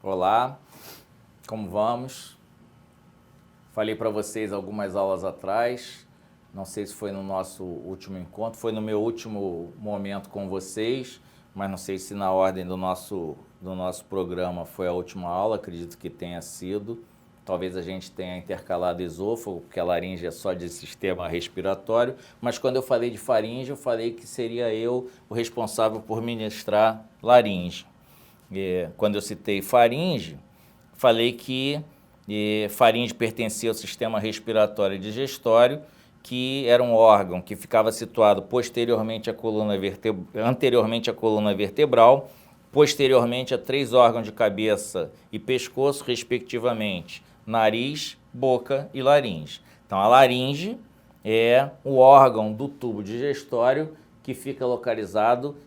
Olá, como vamos? Falei para vocês algumas aulas atrás, não sei se foi no nosso último encontro, foi no meu último momento com vocês, mas não sei se na ordem do nosso programa foi a última aula, acredito que tenha sido. Talvez a gente tenha intercalado esôfago, porque a laringe é só de sistema respiratório, mas quando eu falei de faringe, eu falei que seria eu o responsável por ministrar laringe. Quando eu citei faringe, falei que faringe pertencia ao sistema respiratório e digestório, que era um órgão que ficava situado anteriormente à coluna vertebral, posteriormente a 3 órgãos de cabeça e pescoço, respectivamente, nariz, boca e laringe. Então, a laringe é o órgão do tubo digestório que fica localizado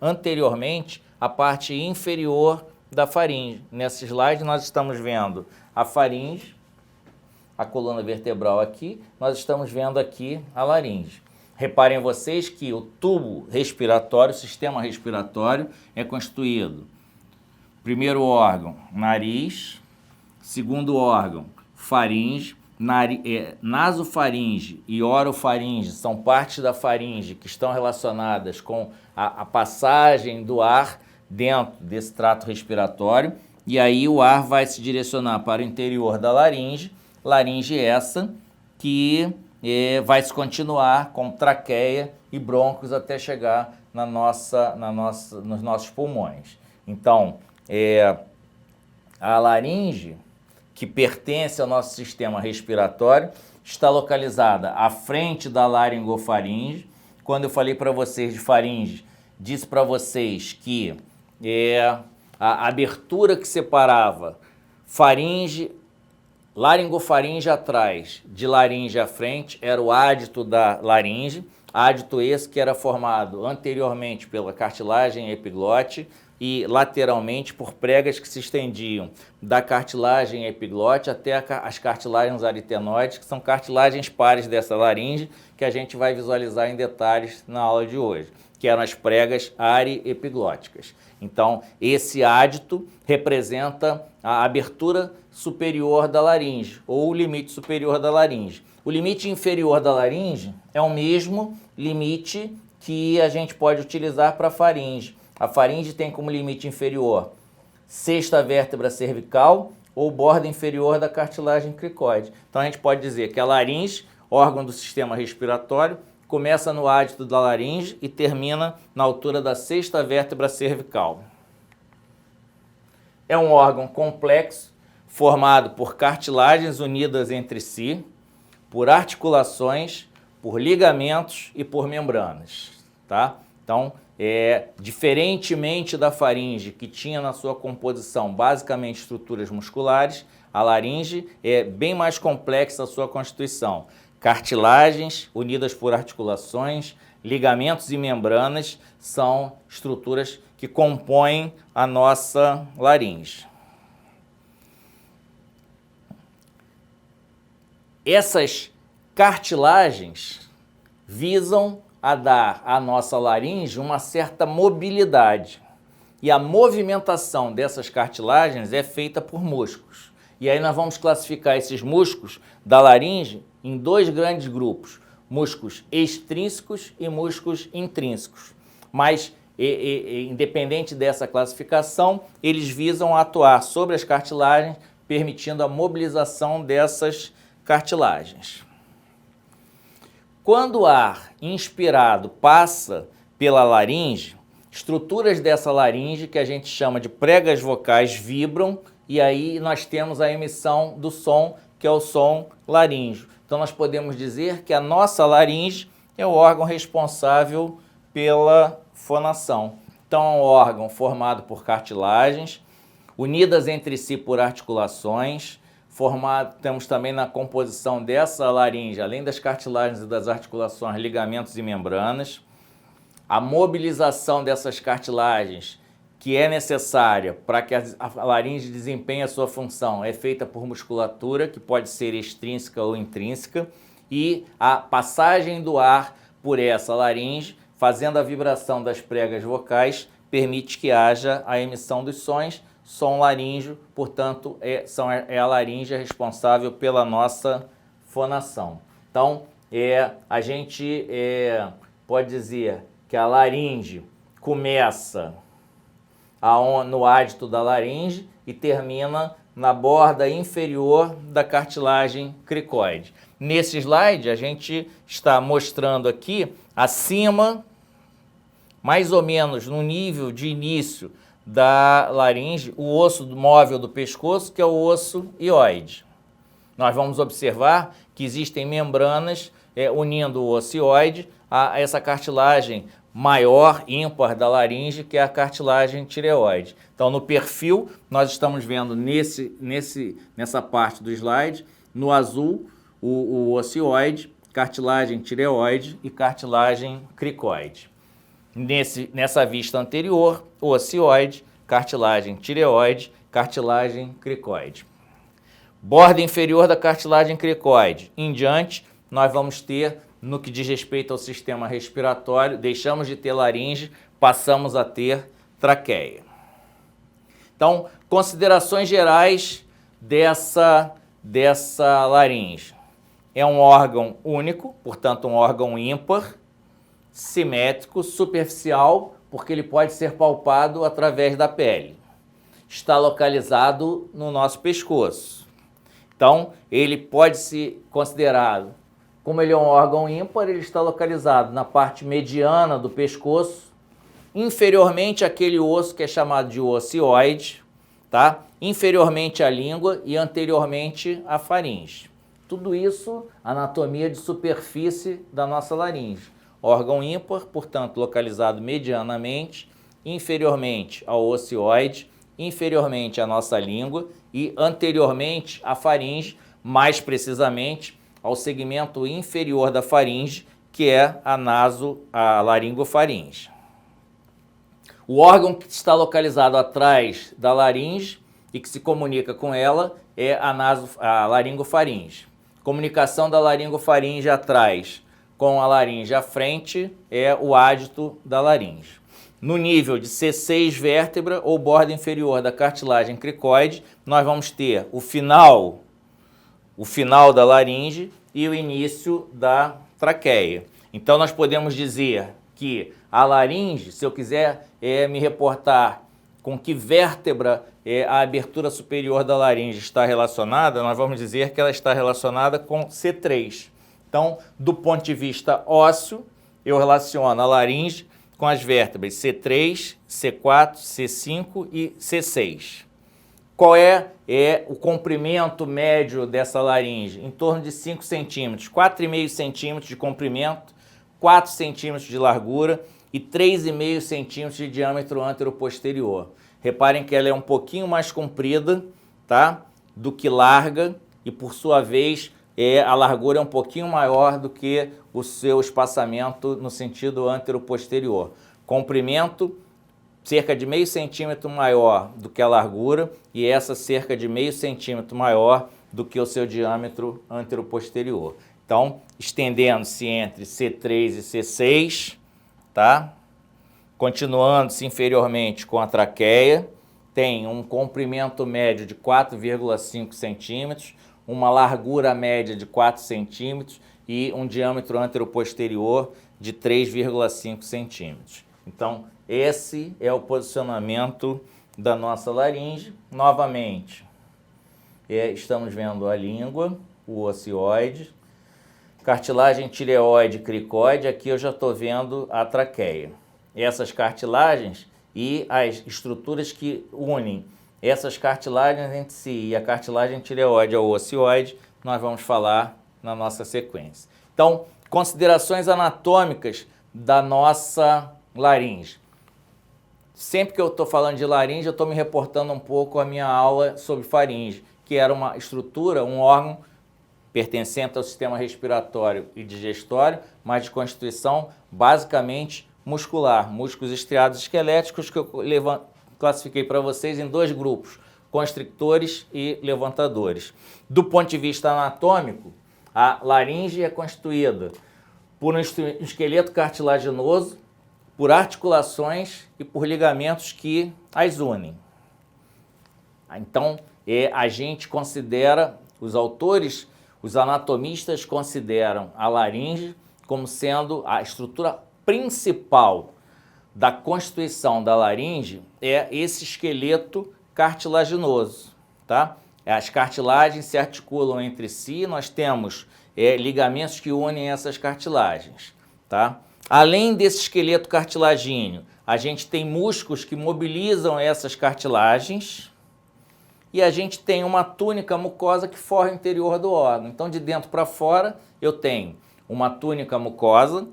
anteriormente à parte inferior da faringe. Nesse slide nós estamos vendo a faringe, a coluna vertebral aqui, nós estamos vendo aqui a laringe. Reparem vocês que o tubo respiratório, o sistema respiratório, é constituído, primeiro órgão, nariz, segundo órgão, faringe, nasofaringe e orofaringe são partes da faringe que estão relacionadas com a passagem do ar dentro desse trato respiratório, e aí o ar vai se direcionar para o interior da laringe essa que vai se continuar com traqueia e brônquios até chegar nos nossos pulmões. Então, a laringe, que pertence ao nosso sistema respiratório, está localizada à frente da laringofaringe. Quando eu falei para vocês de faringe, disse para vocês que a abertura que separava laringofaringe atrás, de laringe à frente, era o ádito da laringe, ádito esse que era formado anteriormente pela cartilagem epiglote e lateralmente por pregas que se estendiam da cartilagem epiglote até as cartilagens aritenoides, que são cartilagens pares dessa laringe, que a gente vai visualizar em detalhes na aula de hoje, que eram as pregas ariepiglóticas. Então, esse ádito representa a abertura superior da laringe, ou o limite superior da laringe. O limite inferior da laringe é o mesmo limite que a gente pode utilizar para a faringe. A faringe tem como limite inferior sexta vértebra cervical ou borda inferior da cartilagem cricoide. Então a gente pode dizer que a laringe, órgão do sistema respiratório, começa no ádito da laringe e termina na altura da sexta vértebra cervical. É um órgão complexo, formado por cartilagens unidas entre si, por articulações, por ligamentos e por membranas, tá? Então, diferentemente da faringe, que tinha na sua composição basicamente estruturas musculares, a laringe é bem mais complexa a sua constituição. Cartilagens unidas por articulações, ligamentos e membranas são estruturas que compõem a nossa laringe. Essas cartilagens visam a dar à nossa laringe uma certa mobilidade. E a movimentação dessas cartilagens é feita por músculos. E aí nós vamos classificar esses músculos da laringe em 2 grandes grupos, músculos extrínsecos e músculos intrínsecos. Mas, independente dessa classificação, eles visam atuar sobre as cartilagens, permitindo a mobilização dessas cartilagens. Quando o ar inspirado passa pela laringe, estruturas dessa laringe, que a gente chama de pregas vocais, vibram, e aí nós temos a emissão do som, que é o som laríngeo. Então nós podemos dizer que a nossa laringe é o órgão responsável pela fonação. Então é um órgão formado por cartilagens, unidas entre si por articulações. Temos também na composição dessa laringe, além das cartilagens e das articulações, ligamentos e membranas. A mobilização dessas cartilagens, que é necessária para que a laringe desempenhe a sua função, é feita por musculatura, que pode ser extrínseca ou intrínseca, e a passagem do ar por essa laringe, fazendo a vibração das pregas vocais, permite que haja a emissão dos sons, som laríngeo, portanto, é a laringe responsável pela nossa fonação. Então, a gente pode dizer que a laringe começa no ádito da laringe e termina na borda inferior da cartilagem cricoide. Nesse slide, a gente está mostrando aqui, acima, mais ou menos no nível de início da laringe, o osso móvel do pescoço, que é o osso hioide. Nós vamos observar que existem membranas unindo o osso hioide a essa cartilagem maior, ímpar da laringe, que é a cartilagem tireoide. Então, no perfil, nós estamos vendo nessa parte do slide, no azul, o osso hioide, cartilagem tireoide e cartilagem cricoide. Nessa vista anterior, osso hioide, cartilagem tireoide, cartilagem cricoide. Borda inferior da cartilagem cricoide em diante, nós vamos ter, no que diz respeito ao sistema respiratório, deixamos de ter laringe, passamos a ter traqueia. Então, considerações gerais dessa laringe. É um órgão único, portanto um órgão ímpar, simétrico, superficial, porque ele pode ser palpado através da pele. Está localizado no nosso pescoço. Então, ele pode ser considerado, como ele é um órgão ímpar, ele está localizado na parte mediana do pescoço, inferiormente àquele osso que é chamado de osso hioide, tá? Inferiormente à língua e anteriormente à faringe. Tudo isso, anatomia de superfície da nossa laringe. Órgão ímpar, portanto, localizado medianamente, inferiormente ao osso hioide, inferiormente à nossa língua e anteriormente à faringe, mais precisamente ao segmento inferior da faringe, que é a laringofaringe. O órgão que está localizado atrás da laringe e que se comunica com ela é a laringofaringe. Comunicação da laringofaringe atrás com a laringe à frente é o ádito da laringe. No nível de C6 vértebra ou borda inferior da cartilagem cricoide, nós vamos ter o final da laringe e o início da traqueia. Então, nós podemos dizer que a laringe, se eu quiser me reportar com que vértebra a abertura superior da laringe está relacionada, nós vamos dizer que ela está relacionada com C3. Então, do ponto de vista ósseo, eu relaciono a laringe com as vértebras C3, C4, C5 e C6. Qual é o comprimento médio dessa laringe? Em torno de 5 centímetros, 4,5 centímetros de comprimento, 4 centímetros de largura e 3,5 centímetros de diâmetro antero-posterior. Reparem que ela é um pouquinho mais comprida, tá? Do que larga e, por sua vez, a largura é um pouquinho maior do que o seu espaçamento no sentido antero-posterior. Comprimento cerca de meio centímetro maior do que a largura e essa cerca de meio centímetro maior do que o seu diâmetro antero-posterior. Então, estendendo-se entre C3 e C6, tá? Continuando-se inferiormente com a traqueia, tem um comprimento médio de 4,5 centímetros, uma largura média de 4 centímetros e um diâmetro antero-posterior de 3,5 centímetros. Então, esse é o posicionamento da nossa laringe. Novamente, estamos vendo a língua, o osso hioide, cartilagem tireoide, cricoide, aqui eu já estou vendo a traqueia. Essas cartilagens e as estruturas que unem essas cartilagens entre si e a cartilagem tireoide ao osso hioide, nós vamos falar na nossa sequência. Então, considerações anatômicas da nossa laringe. Sempre que eu estou falando de laringe, eu estou me reportando um pouco à minha aula sobre faringe, que era uma estrutura, um órgão pertencente ao sistema respiratório e digestório, mas de constituição basicamente muscular, músculos estriados esqueléticos que eu classifiquei para vocês em dois grupos, constrictores e levantadores. Do ponto de vista anatômico, a laringe é constituída por um esqueleto cartilaginoso, por articulações e por ligamentos que as unem. Então, a gente considera, os autores, os anatomistas consideram a laringe como sendo a estrutura principal da constituição da laringe, esse esqueleto cartilaginoso, tá? As cartilagens se articulam entre si, nós temos ligamentos que unem essas cartilagens, tá? Além desse esqueleto cartilagíneo, a gente tem músculos que mobilizam essas cartilagens e a gente tem uma túnica mucosa que forra o interior do órgão. Então, de dentro para fora, eu tenho uma túnica mucosa,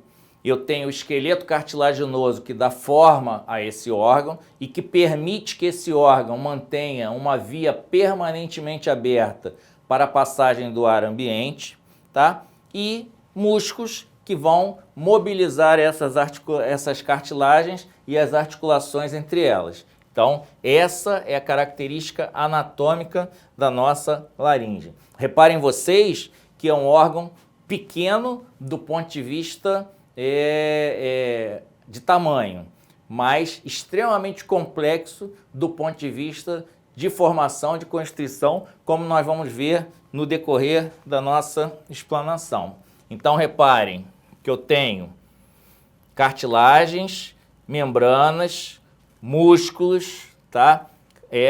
eu tenho o esqueleto cartilaginoso que dá forma a esse órgão e que permite que esse órgão mantenha uma via permanentemente aberta para a passagem do ar ambiente, tá? E músculos que vão mobilizar essas cartilagens e as articulações entre elas. Então, essa é a característica anatômica da nossa laringe. Reparem vocês que é um órgão pequeno do ponto de vista de tamanho, mas extremamente complexo do ponto de vista de formação, de constrição, como nós vamos ver no decorrer da nossa explanação. Então, reparem que eu tenho cartilagens, membranas, músculos, tá?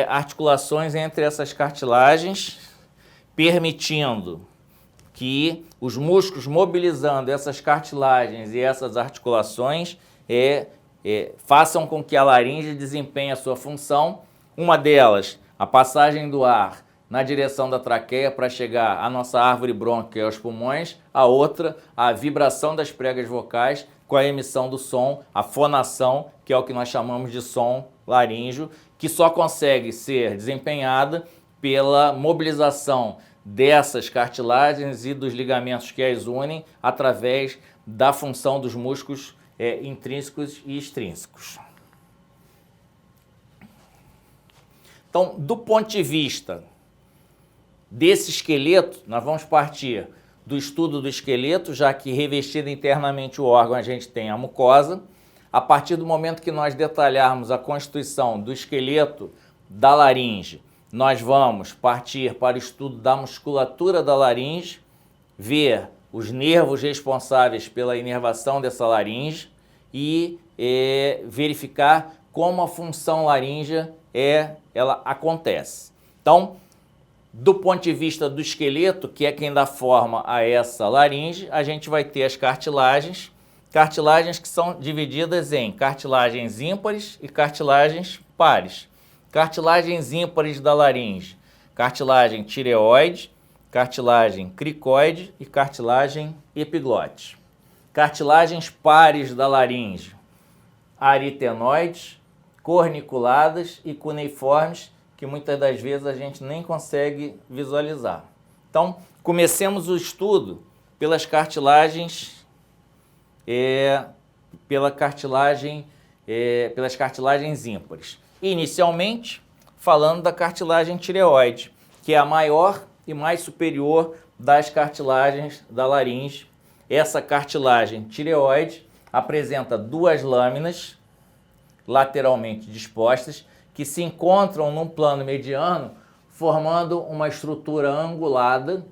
Articulações entre essas cartilagens, permitindo que os músculos mobilizando essas cartilagens e essas articulações façam com que a laringe desempenhe a sua função. Uma delas, a passagem do ar na direção da traqueia para chegar à nossa árvore brônquia e aos pulmões. A outra, a vibração das pregas vocais com a emissão do som, a fonação, que é o que nós chamamos de som laríngeo, que só consegue ser desempenhada pela mobilização dessas cartilagens e dos ligamentos que as unem através da função dos músculos intrínsecos e extrínsecos. Então, do ponto de vista desse esqueleto, nós vamos partir do estudo do esqueleto, já que revestido internamente o órgão a gente tem a mucosa. A partir do momento que nós detalharmos a constituição do esqueleto da laringe, nós vamos partir para o estudo da musculatura da laringe, ver os nervos responsáveis pela inervação dessa laringe e verificar como a função laríngea ela acontece. Então, do ponto de vista do esqueleto, que é quem dá forma a essa laringe, a gente vai ter as cartilagens que são divididas em cartilagens ímpares e cartilagens pares. Cartilagens ímpares da laringe, cartilagem tireoide, cartilagem cricoide e cartilagem epiglote. Cartilagens pares da laringe, aritenoides, corniculadas e cuneiformes, que muitas das vezes a gente nem consegue visualizar. Então, comecemos o estudo pelas cartilagens, pelas cartilagens ímpares. Inicialmente, falando da cartilagem tireoide, que é a maior e mais superior das cartilagens da laringe. Essa cartilagem tireoide apresenta duas lâminas lateralmente dispostas que se encontram num plano mediano, formando uma estrutura angulada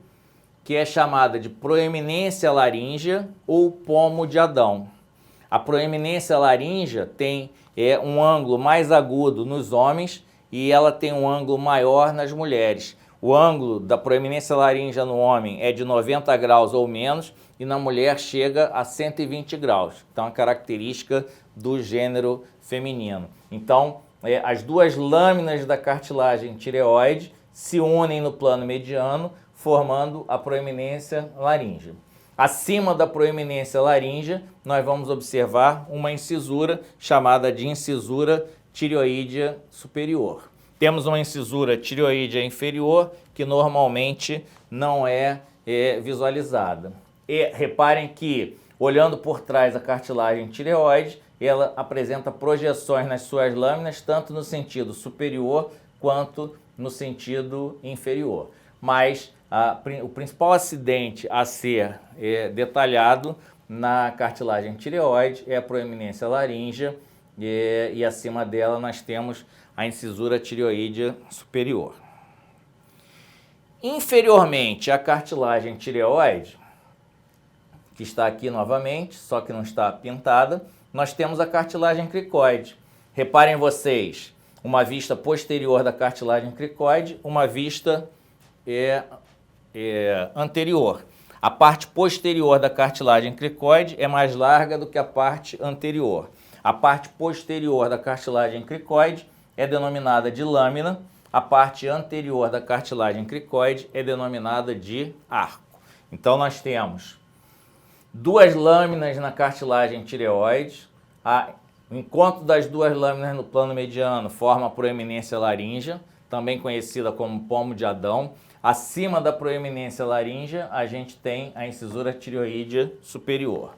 que é chamada de proeminência laríngea ou pomo de Adão. A proeminência laríngea tem um ângulo mais agudo nos homens e ela tem um ângulo maior nas mulheres. O ângulo da proeminência laríngea no homem é de 90 graus ou menos e na mulher chega a 120 graus. Então, é uma característica do gênero feminino. Então, as duas lâminas da cartilagem tireoide se unem no plano mediano, formando a proeminência laríngea. Acima da proeminência laríngea, nós vamos observar uma incisura chamada de incisura tireoídea superior. Temos uma incisura tireoídea inferior que normalmente não é visualizada. E reparem que, olhando por trás da cartilagem tireoide, ela apresenta projeções nas suas lâminas, tanto no sentido superior quanto no sentido inferior. Mas o principal acidente a ser detalhado na cartilagem tireoide é a proeminência laríngea e acima dela nós temos a incisura tireoídea superior. Inferiormente à cartilagem tireoide, que está aqui novamente, só que não está pintada, nós temos a cartilagem cricoide. Reparem vocês, uma vista posterior da cartilagem cricoide, uma vista anterior. A parte posterior da cartilagem cricoide é mais larga do que a parte anterior. A parte posterior da cartilagem cricoide é denominada de lâmina, a parte anterior da cartilagem cricoide é denominada de arco. Então nós temos duas lâminas na cartilagem tireoide, o encontro das duas lâminas no plano mediano forma a proeminência laríngea, também conhecida como pomo de Adão. Acima da proeminência laríngea, a gente tem a incisura tireoídea superior.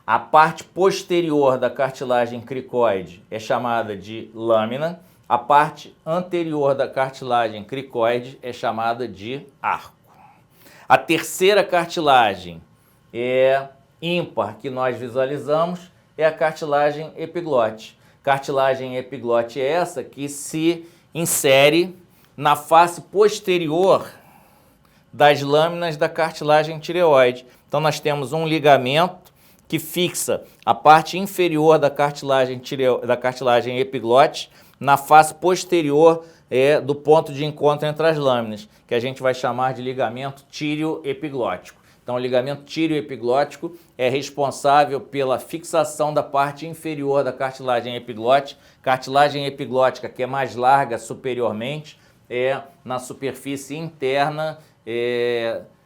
A parte posterior da cartilagem cricoide é chamada de lâmina, a parte anterior da cartilagem cricoide é chamada de arco. A terceira cartilagem ímpar que nós visualizamos é a cartilagem epiglote. Cartilagem epiglote é essa que se insere na face posterior das lâminas da cartilagem tireoide. Então nós temos um ligamento que fixa a parte inferior da cartilagem epiglote na face posterior do ponto de encontro entre as lâminas, que a gente vai chamar de ligamento tíreo-epiglótico. Então, o ligamento tíreo-epiglótico é responsável pela fixação da parte inferior da cartilagem epiglote. Cartilagem epiglótica, que é mais larga superiormente, na superfície interna,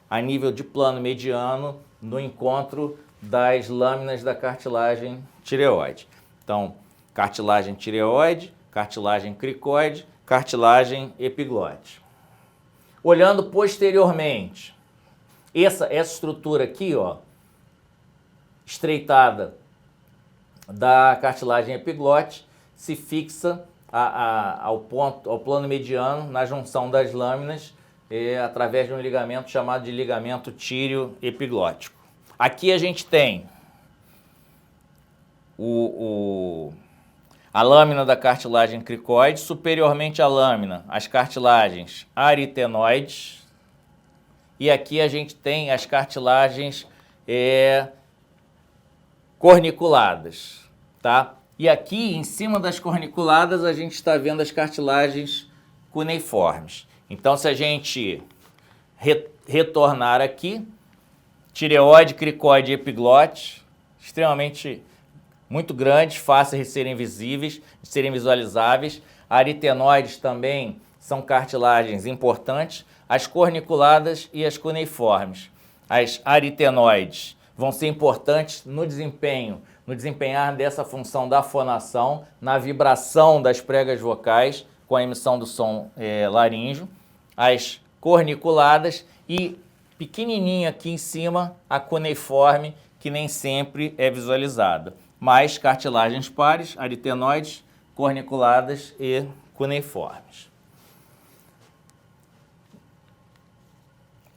a nível de plano mediano, no encontro das lâminas da cartilagem tireoide. Então, cartilagem tireoide, cartilagem cricoide, cartilagem epiglote. Olhando posteriormente, essa esse aqui, ó, estreitada da cartilagem epiglote, se fixa ao plano mediano, na junção das lâminas, através de um ligamento chamado de ligamento tíreo-epiglótico. Aqui a gente tem a lâmina da cartilagem cricoide, superiormente à lâmina, as cartilagens aritenoides, e aqui a gente tem as cartilagens corniculadas, tá? E aqui, em cima das corniculadas, a gente está vendo as cartilagens cuneiformes. Então, se a gente retornar aqui, tireoide, cricoide e epiglote, extremamente muito grandes, fáceis de serem visíveis, de serem visualizáveis. Aritenoides também são cartilagens importantes. As corniculadas e as cuneiformes. As aritenoides vão ser importantes no desempenhar dessa função da fonação, na vibração das pregas vocais com a emissão do som laríngeo. As corniculadas e pequenininho aqui em cima a cuneiforme, que nem sempre é visualizada. Mais cartilagens pares, aritenoides, corniculadas e cuneiformes.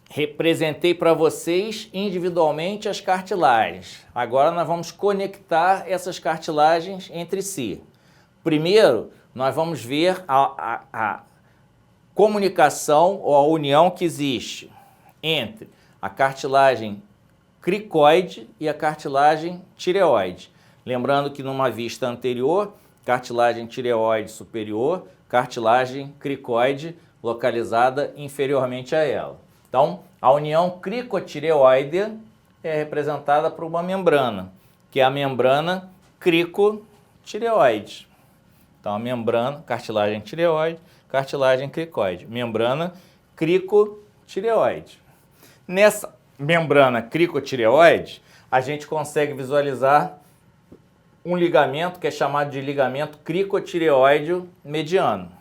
Representei para vocês individualmente as cartilagens. Agora nós vamos conectar essas cartilagens entre si. Primeiro, nós vamos ver a comunicação ou a união que existe entre a cartilagem cricoide e a cartilagem tireoide. Lembrando que numa vista anterior, cartilagem tireoide superior, cartilagem cricoide localizada inferiormente a ela. Então, a união cricotireoide é representada por uma membrana, que é a membrana cricotireoide. Então, a membrana, cartilagem tireoide, cartilagem cricoide, membrana cricotireoide. Nessa membrana cricotireoide, a gente consegue visualizar um ligamento que é chamado de ligamento cricotireoide mediano.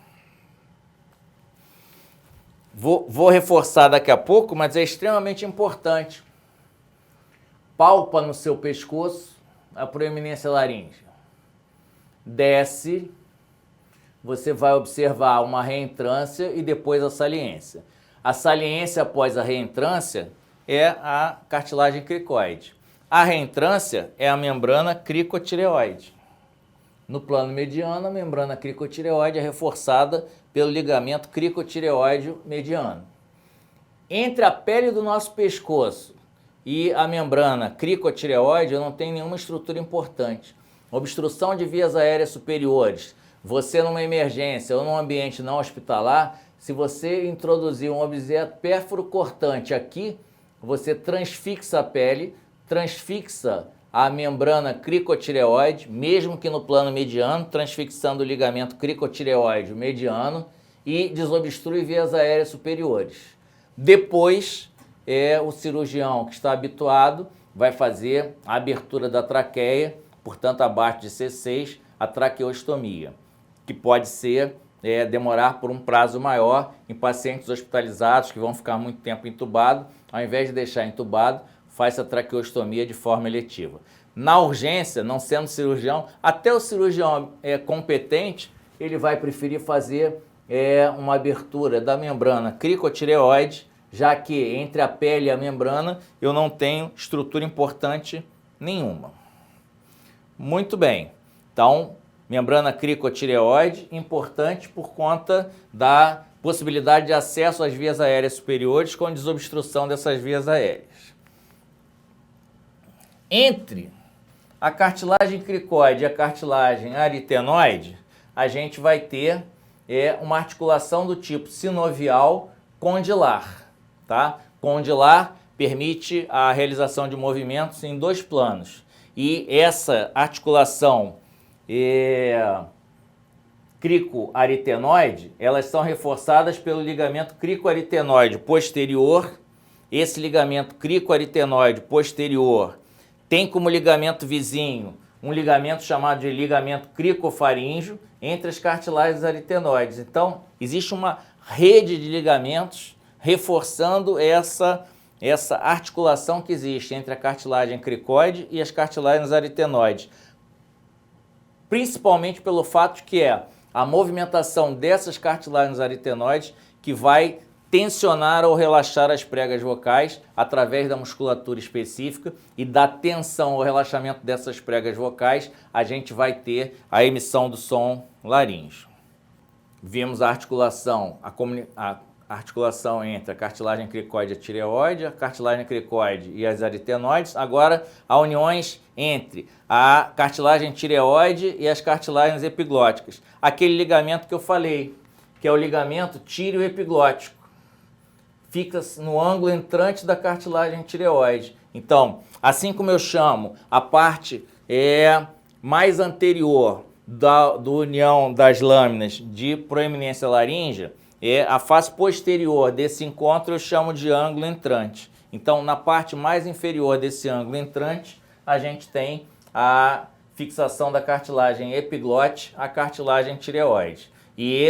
Vou reforçar daqui a pouco, mas é extremamente importante. Palpa no seu pescoço a proeminência laríngea. Desce, você vai observar uma reentrância e depois a saliência. A saliência após a reentrância é a cartilagem cricoide. A reentrância é a membrana cricotireoide. No plano mediano, a membrana cricotireoide é reforçada pelo ligamento cricotireoide mediano. Entre a pele do nosso pescoço e a membrana cricotireoide, eu não tenho nenhuma estrutura importante. Obstrução de vias aéreas superiores. Você numa emergência ou num ambiente não hospitalar, se você introduzir um objeto pérfuro-cortante aqui, você transfixa a pele, transfixa a membrana cricotireoide, mesmo que no plano mediano, transfixando o ligamento cricotireoide mediano e desobstrui vias aéreas superiores. Depois, o cirurgião que está habituado vai fazer a abertura da traqueia, portanto, abaixo de C6, a traqueostomia, que pode ser demorar por um prazo maior em pacientes hospitalizados que vão ficar muito tempo entubados. Ao invés de deixar entubado, faz a traqueostomia de forma eletiva. Na urgência, não sendo cirurgião, até o cirurgião competente, ele vai preferir fazer uma abertura da membrana cricotireoide, já que entre a pele e a membrana eu não tenho estrutura importante nenhuma. Muito bem, então membrana cricotireoide, importante por conta da possibilidade de acesso às vias aéreas superiores com desobstrução dessas vias aéreas. Entre a cartilagem cricoide e a cartilagem aritenoide, a gente vai ter uma articulação do tipo sinovial condilar, tá? Condilar permite a realização de movimentos em dois planos. E essa articulação cricoaritenoide, elas são reforçadas pelo ligamento cricoaritenoide posterior. Esse ligamento cricoaritenoide posterior tem como ligamento vizinho um ligamento chamado de ligamento cricofaríngeo entre as cartilagens aritenoides. Então, existe uma rede de ligamentos reforçando essa articulação que existe entre a cartilagem cricoide e as cartilagens aritenoides. Principalmente pelo fato de que é a movimentação dessas cartilagens aritenoides que vai tensionar ou relaxar as pregas vocais através da musculatura específica, e da tensão ou relaxamento dessas pregas vocais a gente vai ter a emissão do som laríngeo. Vimos a articulação, a articulação entre a cartilagem cricoide e a tireoide, a cartilagem cricoide e as aritenoides. Agora, há uniões entre a cartilagem tireoide e as cartilagens epiglóticas. Aquele ligamento que eu falei, que é o ligamento tireoepiglótico, fica no ângulo entrante da cartilagem tireoide. Então, assim como eu chamo a parte mais anterior da união das lâminas de proeminência laríngea, a face posterior desse encontro eu chamo de ângulo entrante. Então, na parte mais inferior desse ângulo entrante, a gente tem a fixação da cartilagem epiglote à cartilagem tireoide. E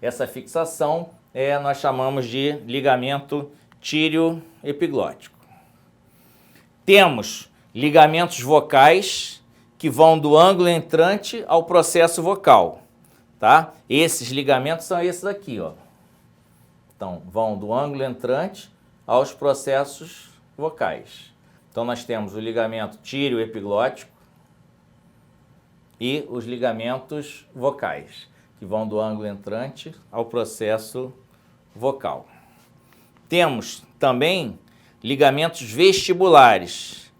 essa fixação nós chamamos de ligamento tireoepiglótico. Temos ligamentos vocais que vão do ângulo entrante ao processo vocal, tá? Esses ligamentos são esses aqui, ó. Então, vão do ângulo entrante aos processos vocais. Então, nós temos o ligamento tireoepiglótico e os ligamentos vocais, que vão do ângulo entrante ao processo vocal. Temos também ligamentos vestibulares,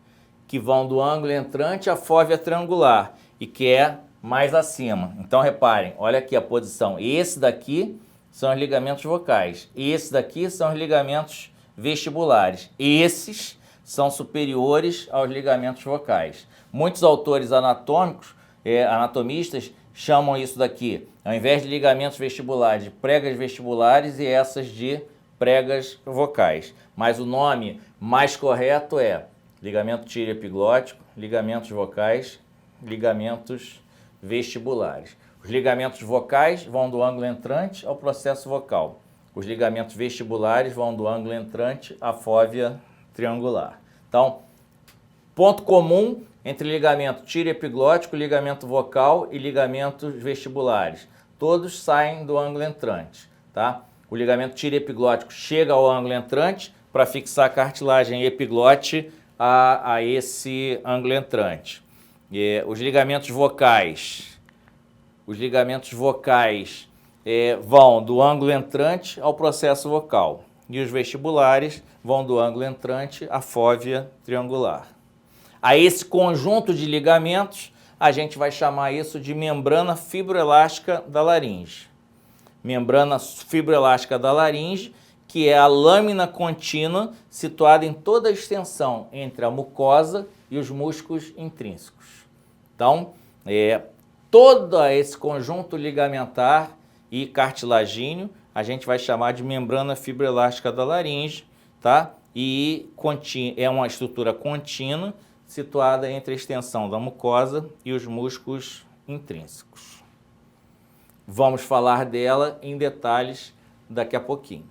que vão do ângulo entrante à fóvea triangular e que é mais acima. Então, reparem, olha aqui a posição. Esse daqui são os ligamentos vocais. Esse daqui são os ligamentos vestibulares. Esses são superiores aos ligamentos vocais. Muitos autores anatômicos, anatomistas, chamam isso daqui, ao invés de ligamentos vestibulares, de pregas vestibulares e essas de pregas vocais. Mas o nome mais correto é ligamento tireoepiglótico, ligamentos vocais, ligamentos vestibulares. Os ligamentos vocais vão do ângulo entrante ao processo vocal. Os ligamentos vestibulares vão do ângulo entrante à fóvea triangular. Então, ponto comum entre ligamento tireoepiglótico, ligamento vocal e ligamentos vestibulares. Todos saem do ângulo entrante, tá? O ligamento tireoepiglótico chega ao ângulo entrante para fixar a cartilagem epiglote a esse ângulo entrante. Os ligamentos vocais vão do ângulo entrante ao processo vocal. E os vestibulares vão do ângulo entrante à fóvea triangular. A esse conjunto de ligamentos, a gente vai chamar isso de membrana fibroelástica da laringe. Membrana fibroelástica da laringe, que é a lâmina contínua situada em toda a extensão entre a mucosa e os músculos intrínsecos. Então, todo esse conjunto ligamentar e cartilagíneo a gente vai chamar de membrana fibroelástica da laringe, tá? E é uma estrutura contínua situada entre a extensão da mucosa e os músculos intrínsecos. Vamos falar dela em detalhes daqui a pouquinho.